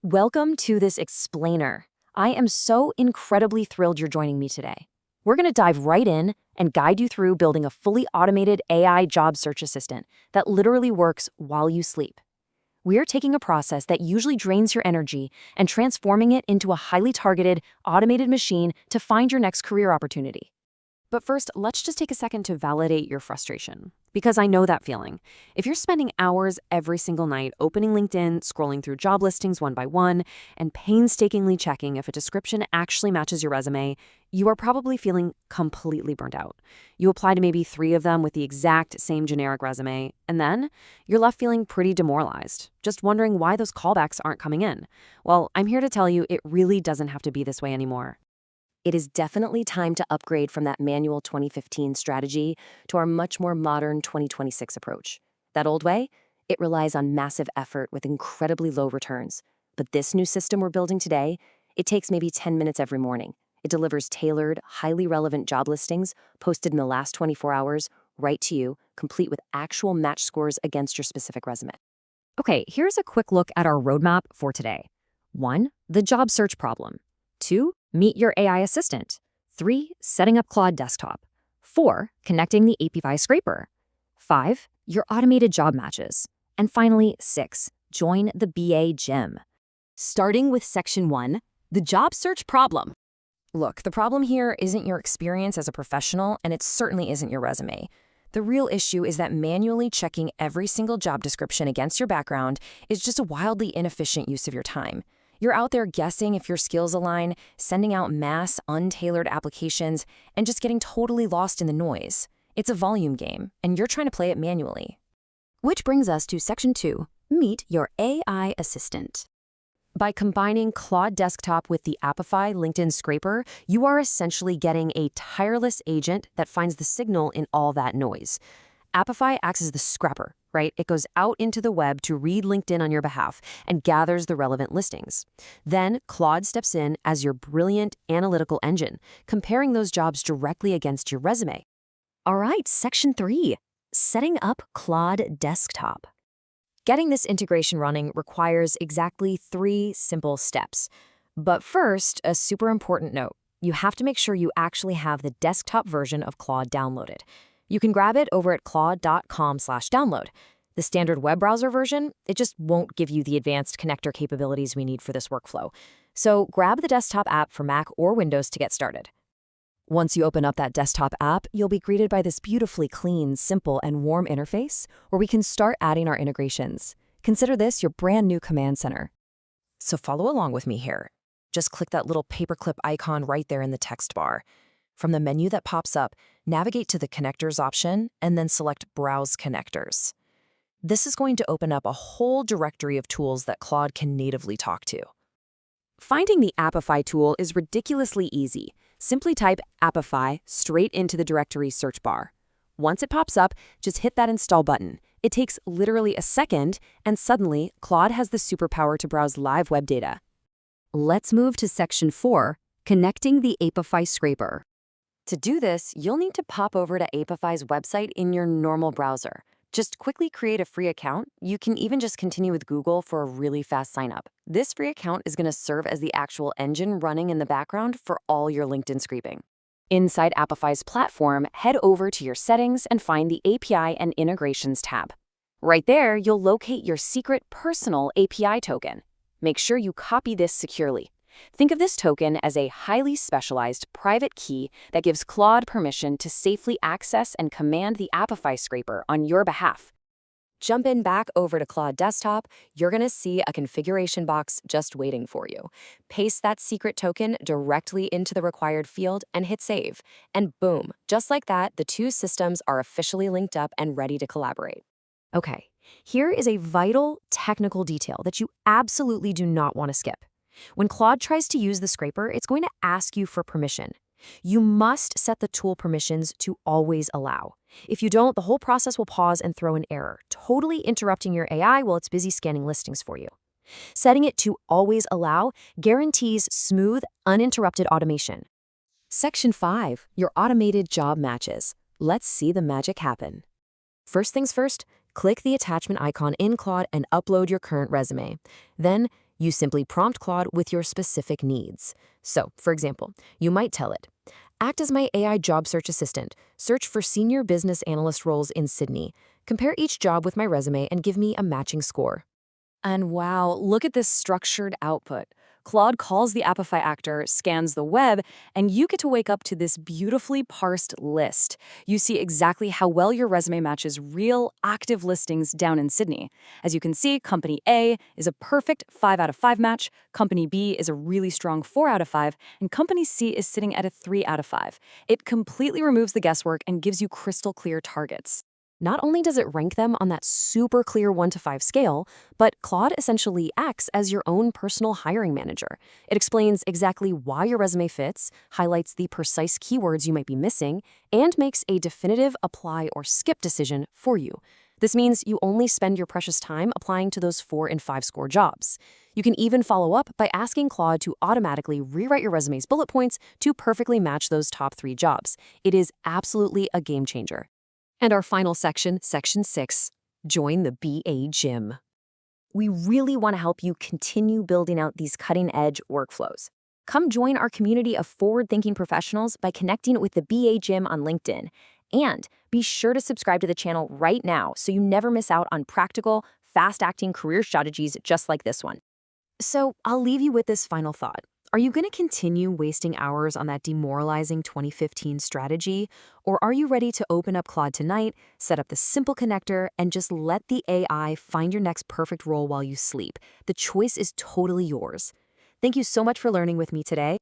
Welcome to this explainer. I am so incredibly thrilled you're joining me today. We're going to dive right in and guide you through building a fully automated AI job search assistant that literally works while you sleep. We're taking a process that usually drains your energy and transforming it into a highly targeted, automated machine to find your next career opportunity. But first, let's just take a second to validate your frustration, because I know that feeling. If you're spending hours every single night opening LinkedIn, scrolling through job listings one by one, and painstakingly checking if a description actually matches your resume, you are probably feeling completely burnt out. You apply to maybe 3 of them with the exact same generic resume, and then you're left feeling pretty demoralized, just wondering why those callbacks aren't coming in. Well, I'm here to tell you it really doesn't have to be this way anymore. It is definitely time to upgrade from that manual 2015 strategy to our much more modern 2026 approach. That old way, it relies on massive effort with incredibly low returns. But this new system we're building today, it takes maybe 10 minutes every morning. It delivers tailored, highly relevant job listings posted in the last 24 hours right to you, complete with actual match scores against your specific resume. Okay, here's a quick look at our roadmap for today. 1. The job search problem. 2. Meet your AI assistant. 3. Setting up Claude Desktop. 4. Connecting the Apify scraper. 5. Your automated job matches. And finally, 6. Join the BA gym. Starting with Section 1, the job search problem. Look, the problem here isn't your experience as a professional, and it certainly isn't your resume. The real issue is that manually checking every single job description against your background is just a wildly inefficient use of your time. You're out there guessing if your skills align, sending out mass, untailored applications, and just getting totally lost in the noise. It's a volume game, and you're trying to play it manually. Which brings us to Section 2, meet your AI assistant. By combining Claude Desktop with the Apify LinkedIn scraper, you are essentially getting a tireless agent that finds the signal in all that noise. Apify acts as the scrapper, right? It goes out into the web to read LinkedIn on your behalf and gathers the relevant listings. Then Claude steps in as your brilliant analytical engine, comparing those jobs directly against your resume. All right, Section 3, setting up Claude Desktop. Getting this integration running requires exactly 3 simple steps. But first, a super important note. You have to make sure you actually have the desktop version of Claude downloaded. You can grab it over at claude.com/download. The standard web browser version, it just won't give you the advanced connector capabilities we need for this workflow. So grab the desktop app for Mac or Windows to get started. Once you open up that desktop app, you'll be greeted by this beautifully clean, simple, and warm interface where we can start adding our integrations. Consider this your brand new command center. So follow along with me here. Just click that little paperclip icon right there in the text bar. From the menu that pops up, navigate to the Connectors option and then select Browse Connectors. This is going to open up a whole directory of tools that Claude can natively talk to. Finding the Apify tool is ridiculously easy. Simply type Apify straight into the directory search bar. Once it pops up, just hit that Install button. It takes literally a second, and suddenly, Claude has the superpower to browse live web data. Let's move to Section 4, connecting the Apify scraper. To do this, you'll need to pop over to Apify's website in your normal browser. Just quickly create a free account. You can even just continue with Google for a really fast sign-up. This free account is going to serve as the actual engine running in the background for all your LinkedIn scraping. Inside Apify's platform, head over to your settings and find the API and Integrations tab. Right there, you'll locate your secret personal API token. Make sure you copy this securely. Think of this token as a highly specialized private key that gives Claude permission to safely access and command the Apify scraper on your behalf. Jump in back over to Claude Desktop, you're going to see a configuration box just waiting for you. Paste that secret token directly into the required field and hit save. And boom, just like that, the 2 systems are officially linked up and ready to collaborate. Okay, here is a vital technical detail that you absolutely do not want to skip. When Claude tries to use the scraper, it's going to ask you for permission. You must set the tool permissions to always allow. If you don't, the whole process will pause and throw an error, totally interrupting your AI while it's busy scanning listings for you. Setting it to always allow guarantees smooth, uninterrupted automation. Section 5, your automated job matches. Let's see the magic happen. First things first, click the attachment icon in Claude and upload your current resume. Then, You simply prompt Claude with your specific needs. So, for example, you might tell it, act as my AI job search assistant, search for senior business analyst roles in Sydney, compare each job with my resume and give me a matching score. And wow, look at this structured output. Claude calls the Apify actor, scans the web, and you get to wake up to this beautifully parsed list. You see exactly how well your resume matches real, active listings down in Sydney. As you can see, Company A is a perfect 5 out of 5 match, Company B is a really strong 4 out of 5, and Company C is sitting at a 3 out of 5. It completely removes the guesswork and gives you crystal clear targets. Not only does it rank them on that super clear 1 to 5 scale, but Claude essentially acts as your own personal hiring manager. It explains exactly why your resume fits, highlights the precise keywords you might be missing, and makes a definitive apply or skip decision for you. This means you only spend your precious time applying to those 4 and 5 score jobs. You can even follow up by asking Claude to automatically rewrite your resume's bullet points to perfectly match those top 3 jobs. It is absolutely a game changer. And our final section, Section 6, join the BA Gym. We really want to help you continue building out these cutting-edge workflows. Come join our community of forward-thinking professionals by connecting with the BA Gym on LinkedIn. And be sure to subscribe to the channel right now so you never miss out on practical, fast-acting career strategies just like this one. So I'll leave you with this final thought. Are you going to continue wasting hours on that demoralizing 2015 strategy? Or are you ready to open up Claude tonight, set up the simple connector, and just let the AI find your next perfect role while you sleep? The choice is totally yours. Thank you so much for learning with me today.